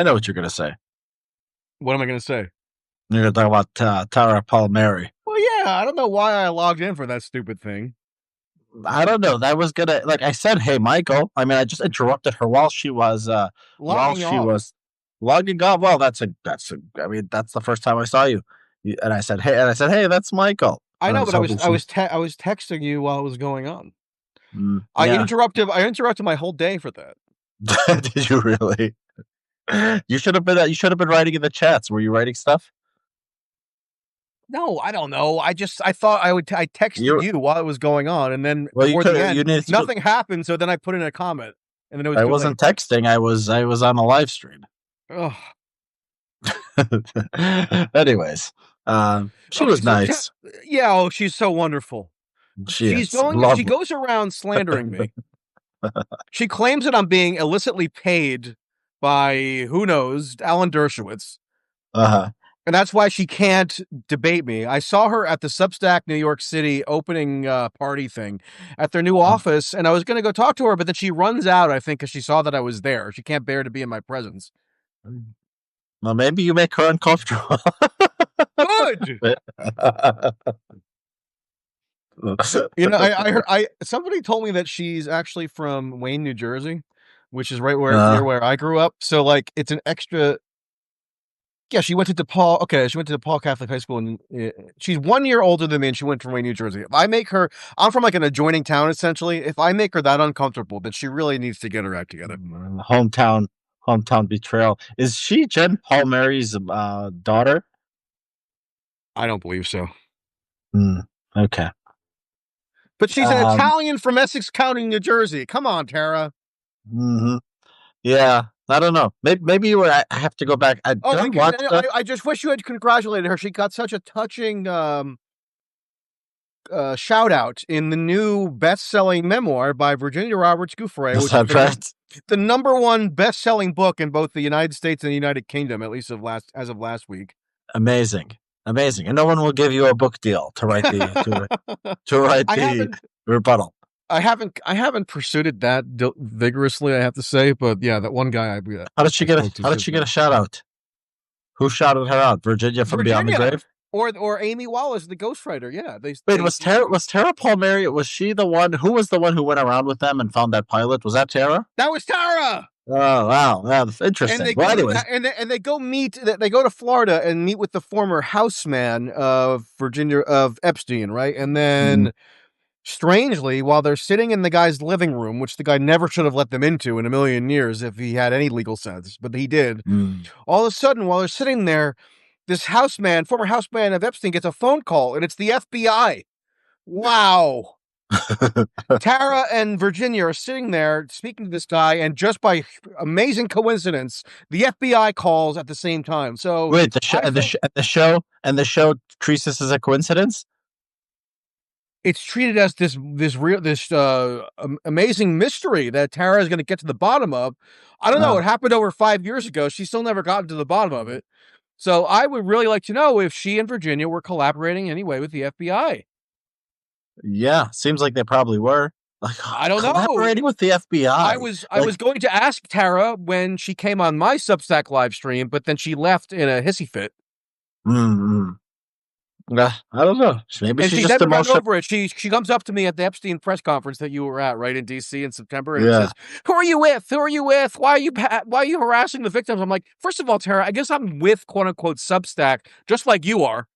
I know what you're gonna say. What am I going to say? You're gonna talk about Tara Palmieri. Well, yeah, I don't know why I logged in for that stupid thing. I don't know. That was gonna like I said, hey Michael. I mean, I just interrupted her while Logging she off. was logging off. Well, I mean, that's the first time I saw you. And I said, hey, that's Michael. I And I know, was but I hoping was I she. was I was texting you while it was going on. Yeah. I interrupted my whole day for that. Did you really? You should have been. You should have been writing in the chats. Were you writing stuff? No, I don't know. I thought I texted You you while it was going on, and then well, you toward the could. end, You needed to. nothing happened. So then I put in a comment, and then it was I too late. wasn't texting. I was on a live stream. Ugh. Anyways, she Okay, was nice. yeah. Oh, she's so wonderful. She is lovely. She goes around slandering me. She claims that I'm being illicitly paid by who knows Alan Dershowitz. Uh-huh. And that's why she can't debate me. I saw her at the Substack New York City opening party thing at their new office, and I was going to go talk to her, but then she runs out, I think, because she saw that I was there. She can't bear to be in my presence. Well, maybe you make her uncomfortable. Good. You know, I heard somebody told me that she's actually from Wayne, New Jersey, which is right near where I grew up. So like, it's an extra. Yeah, she went to DePaul. Okay, she went to DePaul Catholic High School, and she's 1 year older than me, and she went from Wayne, New Jersey. If I make her, I'm from like an adjoining town, essentially. If I make her that uncomfortable, then she really needs to get her act together. Hometown betrayal. Is she Jen Palmieri's daughter? I don't believe so. Okay. But she's an Italian from Essex County, New Jersey. Come on, Tara. Mm-hmm. Yeah, I don't know. Maybe you were. I have to go back. I just wish you had congratulated her. She got such a touching shout out in the new best-selling memoir by Virginia Roberts Giuffre, which is the #1 best-selling book in both the United States and the United Kingdom, at least as of last week. Amazing, and no one will give you a book deal to write the rebuttal. I haven't pursued it that vigorously, I have to say, but yeah, that one guy. How did she get a shout out? Who shouted her out? Virginia from Beyond the Grave, or Amy Wallace, the ghostwriter. Yeah, was Tara Palmieri? Was she the one? Who was the one who went around with them and found that pilot? Was that Tara? That was Tara. Oh wow, that's interesting. And they go meet. They go to Florida and meet with the former houseman of Epstein, right? And then. Strangely, while they're sitting in the guy's living room, which the guy never should have let them into in a million years if he had any legal sense, but he did, all of a sudden, while they're sitting there, this former houseman of Epstein, gets a phone call, and it's the FBI. Wow. Tara and Virginia are sitting there speaking to this guy, and just by amazing coincidence, the FBI calls at the same time. So wait, the show treats this as a coincidence? It's treated as this amazing mystery that Tara is going to get to the bottom of. I don't know. It happened over 5 years ago. She's still never gotten to the bottom of it. So I would really like to know if she and Virginia were collaborating anyway with the FBI. Yeah, seems like they probably were. Like, I don't know. Collaborating with the FBI. I was going to ask Tara when she came on my Substack live stream, but then she left in a hissy fit. I don't know. Maybe she's just emotional. Over it. She comes up to me at the Epstein press conference that you were at, right, in D.C. in September, and says, "Who are you with? Who are you with? Why are you harassing the victims?" I'm like, first of all, Tara, I guess I'm with quote unquote Substack, just like you are.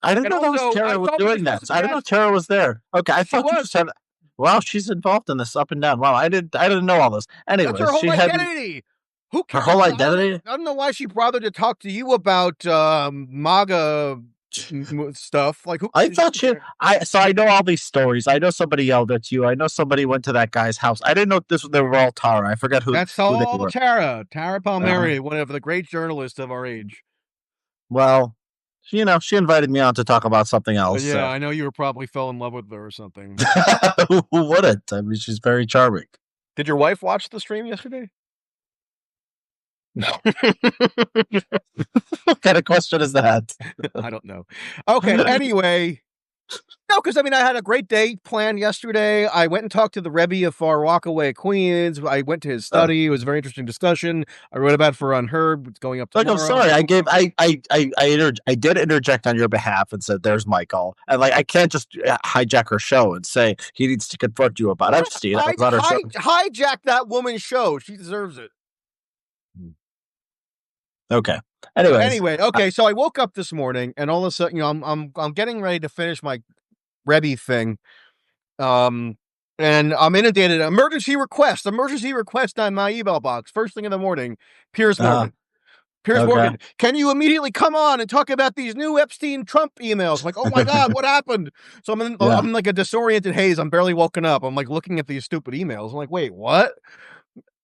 I didn't know Tara was doing that. I didn't know Tara was there. Okay, I thought you just had. Wow, she's involved in this up and down. Wow, I didn't know all this. Anyway, that's her whole identity. Who cares? Her whole identity? I don't know why she bothered to talk to you about MAGA stuff. Like, who? I thought I know all these stories. I know somebody yelled at you. I know somebody went to that guy's house. I didn't know they were all Tara. I forgot who. That's all Tara Palmieri, one of the great journalists of our age. Well, she invited me on to talk about something else. Yeah, so. I know you probably fell in love with her or something. Who wouldn't? I mean, she's very charming. Did your wife watch the stream yesterday? No. What kind of question is that? I don't know. Okay, anyway. No, because I mean, I had a great day planned yesterday. I went and talked to the Rebbe of Far Rockaway, Queens. I went to his study. It was a very interesting discussion. I wrote about it for Unheard. It's going up tomorrow. I'm sorry. I did interject on your behalf and said, "There's Michael," and like I can't just hijack her show and say he needs to confront you about Epstein. Hijack that woman's show. She deserves it. Okay. Okay. So I woke up this morning, and all of a sudden, I'm getting ready to finish my Rebbe thing. And I'm inundated. Emergency request on my email box. First thing in the morning. Piers Morgan. Morgan, can you immediately come on and talk about these new Epstein Trump emails? I'm like, oh my God, what happened? So I'm like a disoriented haze. I'm barely woken up. I'm like looking at these stupid emails. I'm like, wait, what?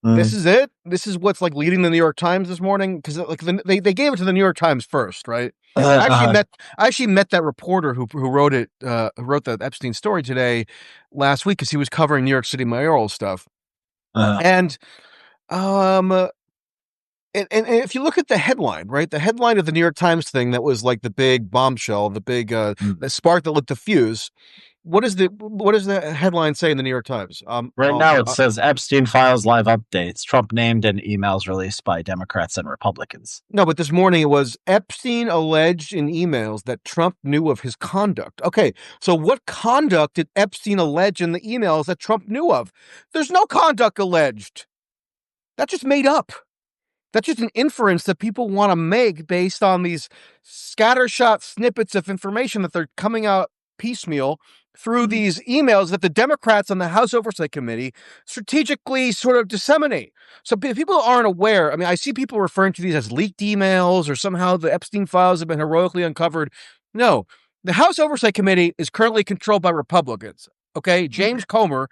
This is it? This is what's like leading the New York Times this morning? Because like they gave it to the New York Times first, right? I actually met that reporter who wrote the Epstein story today last week because he was covering New York City mayoral stuff. And if you look at the headline, right? The headline of the New York Times thing that was like the big bombshell, the big the spark that lit the fuse. What does the headline say in the New York Times? Right now it says Epstein files live updates. Trump named in emails released by Democrats and Republicans. No, but this morning it was Epstein alleged in emails that Trump knew of his conduct. Okay, so what conduct did Epstein allege in the emails that Trump knew of? There's no conduct alleged. That's just made up. That's just an inference that people want to make based on these scattershot snippets of information that they're coming out piecemeal through these emails that the Democrats on the House Oversight Committee strategically sort of disseminate. So if people aren't aware, I mean, I see people referring to these as leaked emails or somehow the Epstein files have been heroically uncovered. No, the House Oversight Committee is currently controlled by Republicans. Okay, James Comer,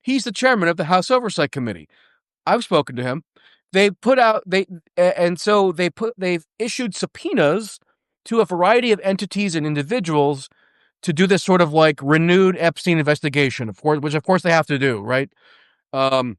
he's the chairman of the House Oversight Committee. I've spoken to him. They've issued subpoenas to a variety of entities and individuals to do this sort of like renewed Epstein investigation, of course, which of course they have to do, right? Fine.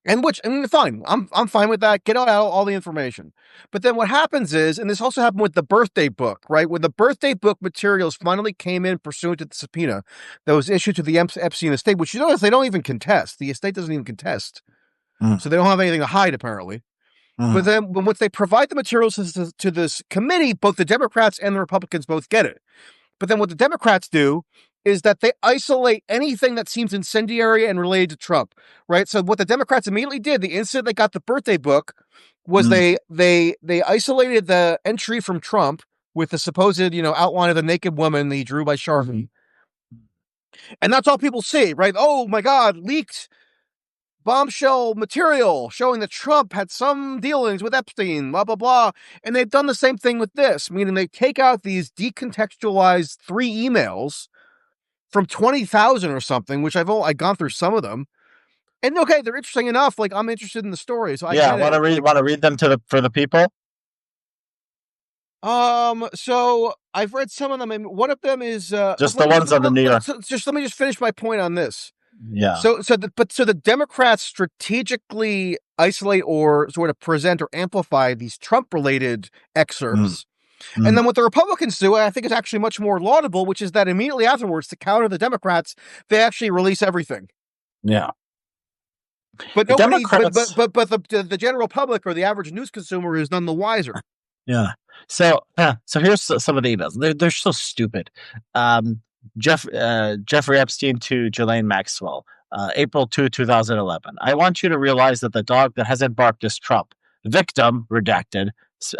I'm fine with that. Get out all the information. But then what happens is, and this also happened with the birthday book, right? When the birthday book materials finally came in pursuant to the subpoena that was issued to the Epstein estate, which you notice they don't even contest. The estate doesn't even contest. So they don't have anything to hide, apparently. But then once they provide the materials to this committee, both the Democrats and the Republicans both get it. But then what the Democrats do is that they isolate anything that seems incendiary and related to Trump, right? So what the Democrats immediately did, the instant they got the birthday book, was they isolated the entry from Trump with the supposed, outline of the naked woman that he drew by Sharpie. And that's all people see, right? Oh my God, leaked bombshell material showing that Trump had some dealings with Epstein, blah, blah, blah. And they've done the same thing with this, meaning they take out these decontextualized 3 emails from 20,000 or something, which I've gone through some of them. And okay, they're interesting enough. Like I'm interested in the story. So I want to read them for the people. So I've read some of them, and one of them is just the ones on the New York. Just let me just finish my point on this. Yeah. So the Democrats strategically isolate or sort of present or amplify these Trump-related excerpts. And then what the Republicans do, I think is actually much more laudable, which is that immediately afterwards, to counter the Democrats, they actually release everything. Yeah. But nobody, but the general public or the average news consumer is none the wiser. Yeah. So here's some of the emails. They're so stupid. Jeffrey Epstein to Ghislaine Maxwell, April 2, 2011. I want you to realize that the dog that hasn't barked is Trump. Victim, redacted.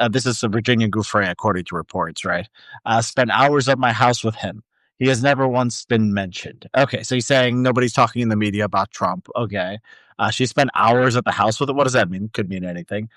This is a Virginia Gouffre, according to reports, right? Spent hours at my house with him. He has never once been mentioned. Okay, so he's saying nobody's talking in the media about Trump. Okay. She spent hours at the house with him. What does that mean? Could mean anything.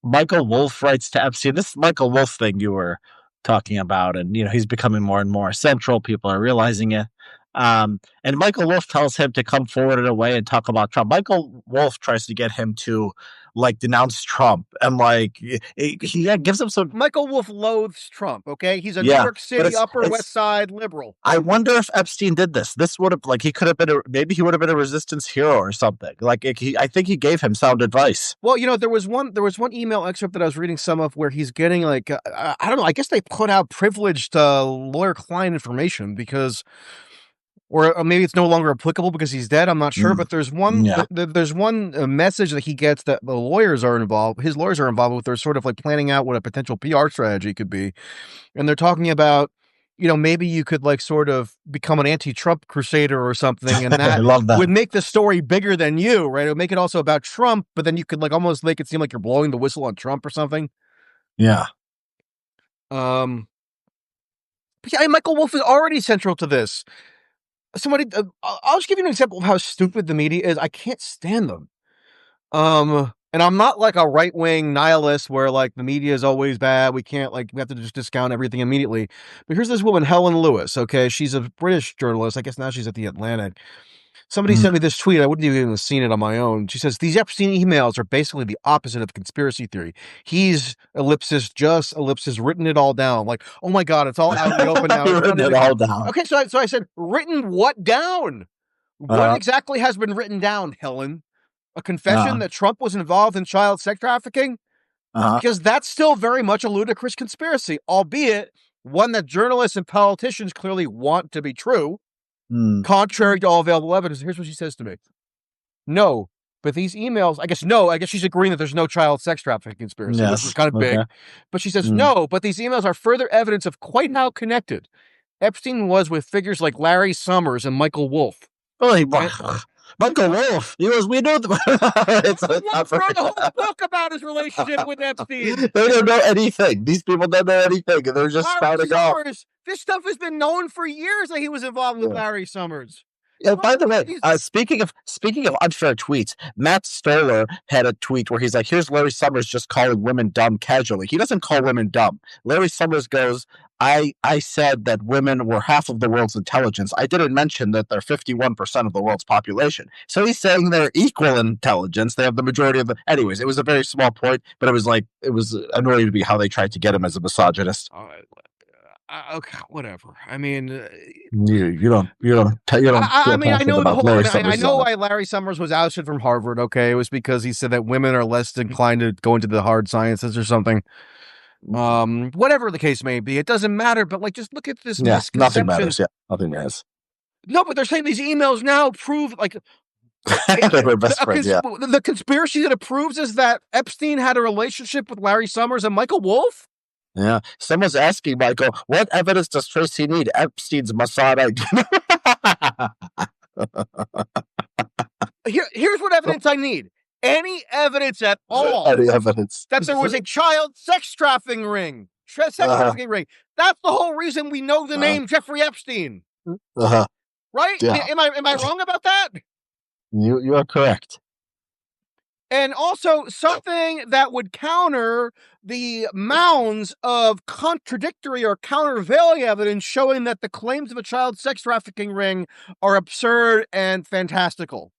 Michael Wolff writes to Epstein. This Michael Wolff thing you were talking about, and he's becoming more and more central. People are realizing it. And Michael Wolff tells him to come forward in a way and talk about Trump. Michael Wolff tries to get him to like denounce Trump and like he gives him some. Michael Wolff loathes Trump. Okay, he's a New Yeah, York but City Upper it's West Side liberal. I wonder if Epstein did this. This would have like he could have been maybe he would have been a resistance hero or something. Like I think he gave him sound advice. Well, there was one email excerpt that I was reading some of where he's getting like I don't know. I guess they put out privileged lawyer client information because, or maybe it's no longer applicable because he's dead. I'm not sure, but there's one Yeah. there's one message that he gets that the lawyers are involved. His lawyers are involved with. They're sort of like planning out what a potential PR strategy could be, and they're talking about, maybe you could like sort of become an anti-Trump crusader or something, and I that love that. would make the story bigger than you, right? It would make it also about Trump, but then you could like almost make it seem like you're blowing the whistle on Trump or something. Yeah. But yeah, Michael Wolff is already central to this. I'll just give you an example of how stupid the media is. I can't stand them. And I'm not like a right-wing nihilist where like the media is always bad. We have to just discount everything immediately. But here's this woman, Helen Lewis. Okay. She's a British journalist. I guess now she's at the Atlantic. Somebody sent me this tweet. I wouldn't even have seen it on my own. She says, these Epstein emails are basically the opposite of conspiracy theory. He's just written it all down. Like, oh my God, it's all out in the open now. Written it all down. Okay, so I said, written what down? What exactly has been written down, Helen? A confession that Trump was involved in child sex trafficking? Because that's still very much a ludicrous conspiracy, albeit one that journalists and politicians clearly want to be true. Contrary to all available evidence. Here's what she says to me. No, but these emails, I guess she's agreeing that there's no child sex trafficking conspiracy, which is kind of big. But she says, no, but these emails are further evidence of quite how connected Epstein was with figures like Larry Summers and Michael Wolff. Michael Wolff. We knew them. Wolff wrote a whole book about his relationship with Epstein. They don't know anything. These people don't know anything. They're just spouting off. This stuff has been known for years that he was involved with Larry Summers. Yeah, by the way, speaking of unfair tweets, Matt Stoller had a tweet where he's like, here's Larry Summers just calling women dumb casually. He doesn't call women dumb. Larry Summers goes, I said that women were half of the world's intelligence. I didn't mention that they're 51% of the world's population. So he's saying they're equal in intelligence. They have the majority of the... Anyways, it was a very small point, but it was annoying to be how they tried to get him as a misogynist. Okay, whatever. I mean, you don't. I mean, I know the whole. I know why Larry Summers was ousted from Harvard. Okay, it was because he said that women are less inclined to go into the hard sciences or something. Whatever the case may be, it doesn't matter. But like, just look at this misconception. Nothing matters. Yeah, nothing matters. No, but they're saying these emails now prove like they were best friends. Yeah. The conspiracy that it proves is that Epstein had a relationship with Larry Summers and Michael Wolff. Yeah. Someone's asking Michael, what evidence does Tracy need? Epstein's Mossad identity. Here's what evidence I need. Any evidence at all. Any evidence. That there was a child sex trafficking ring. Trafficking ring. That's the whole reason we know the name Jeffrey Epstein. Right? Yeah. Am I wrong about that? You are correct. And also something that would counter the mounds of contradictory or countervailing evidence showing that the claims of a child sex trafficking ring are absurd and fantastical.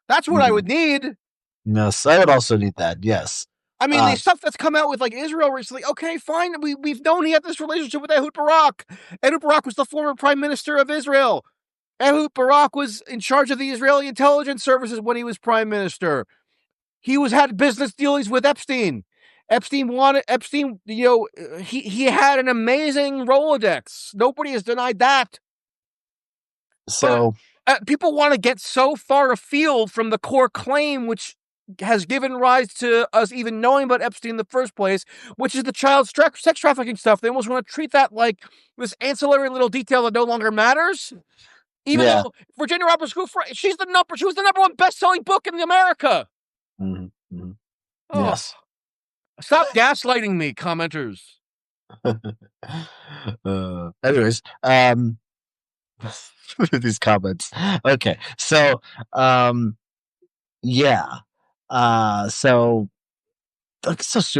That's what I would need. Yes, I would also need that. Yes. I mean, the stuff that's come out with like Israel recently. Okay, fine. We've known he had this relationship with Ehud Barak. Ehud Barak was the former prime minister of Israel. Ehud Barak was in charge of the Israeli intelligence services when he was prime minister. He had business dealings with Epstein. Epstein, he had an amazing Rolodex. Nobody has denied that. So people want to get so far afield from the core claim, which has given rise to us even knowing about Epstein in the first place, which is the child sex trafficking stuff. They almost want to treat that like this ancillary little detail that no longer matters. Even though Virginia Roberts, she was the number one best-selling book in America. Mm-hmm. Oh. Yes. Stop gaslighting me, commenters. Anyways, these comments. Okay, so yeah, so there's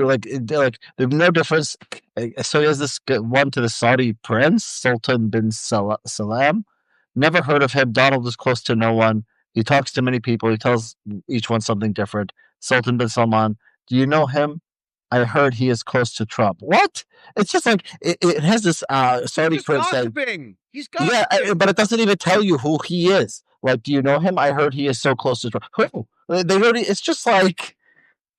no difference. So he has this one to the Saudi prince, Sultan bin Salam. Never heard of him. Donald is close to no one. He talks to many people. He tells each one something different. Sultan bin Salman. Do you know him? I heard he is close to Trump. What? It's just like it has this He's Saudi just prince saying, gossiping. He's yeah, gossiping. but it doesn't even tell you who he is. Like, do you know him? I heard he is so close to Trump. Who? They heard it's just like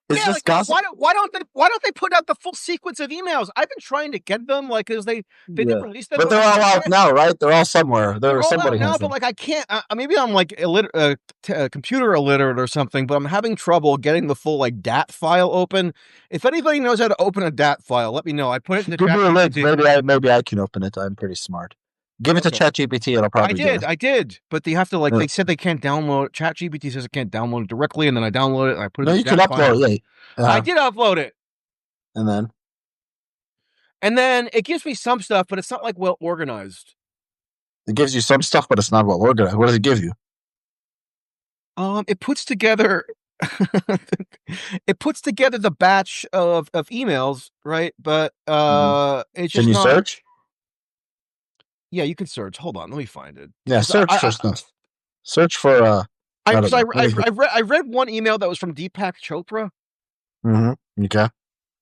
it's Yeah, just like gossip. why don't they put out the full sequence of emails? I've been trying to get them, like, because they Yeah, didn't release them, but but they're like all I out can't. now, right? They're all somewhere. They're all out Somebody now, has but them. like I can't. Maybe I'm like computer illiterate or something, but I'm having trouble getting the full like DAT file open. If anybody knows how to open a DAT file, let me know. I put it into Give me a link. ChatGPT. Maybe I can open it. I'm pretty smart. Give it to Okay. ChatGPT. It'll probably get it. I did, but they have to like. Uh, They said they can't download. ChatGPT says it can't download it directly, and then I download it and I put it no, in the you can DAT file. upload it. I did upload it, And then and then it gives me some stuff, but it's not like well organized. it gives you some stuff, but it's not well organized. What does it give you? It puts together it puts together the batch of emails, right? But it's Can just you not. search? Yeah, you can search. Hold on, let me find it. Yeah, 'Cause search for stuff. Search for I don't know. I read one email that was from Deepak Chopra. Okay.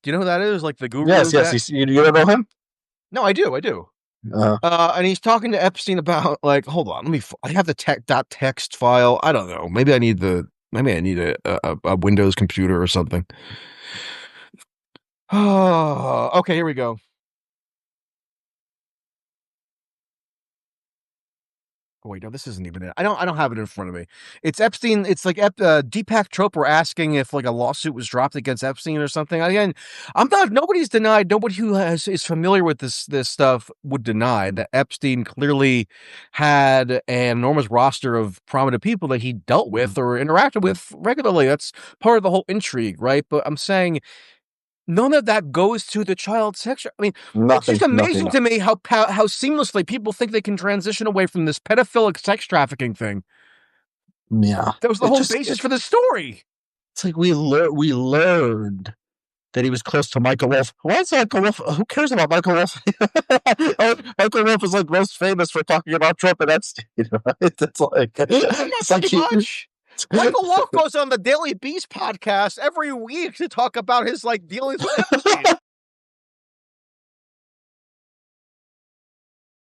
Do you know who that is? Like the guru Yes, guy? yes. You don't know him? No, I do. Uh, And he's talking to Epstein about like, hold on, I have the text file. I don't know. Maybe I need a Windows computer or something. Oh, okay, here we go. Oh, wait, no, this isn't even it. I don't have it in front of me. It's Epstein. It's like Deepak Chopra asking if like a lawsuit was dropped against Epstein or something. Again, nobody's denied. Nobody who is familiar with this stuff would deny that Epstein clearly had an enormous roster of prominent people that he dealt with or interacted with regularly. That's part of the whole intrigue, right? But I'm saying none of that goes to the child sex. I mean, it's just amazing to me how seamlessly people think they can transition away from this pedophilic sex trafficking thing. Yeah, That was the whole basis for the story. It's like we learned that he was close to Michael Wolff. Why is Michael Wolff? Who cares about Michael Wolff? Michael Wolff is like most famous for talking about Trump and Epstein. Right? It's like much. Michael Wolff goes on the Daily Beast podcast every week to talk about his like dealings with Epstein.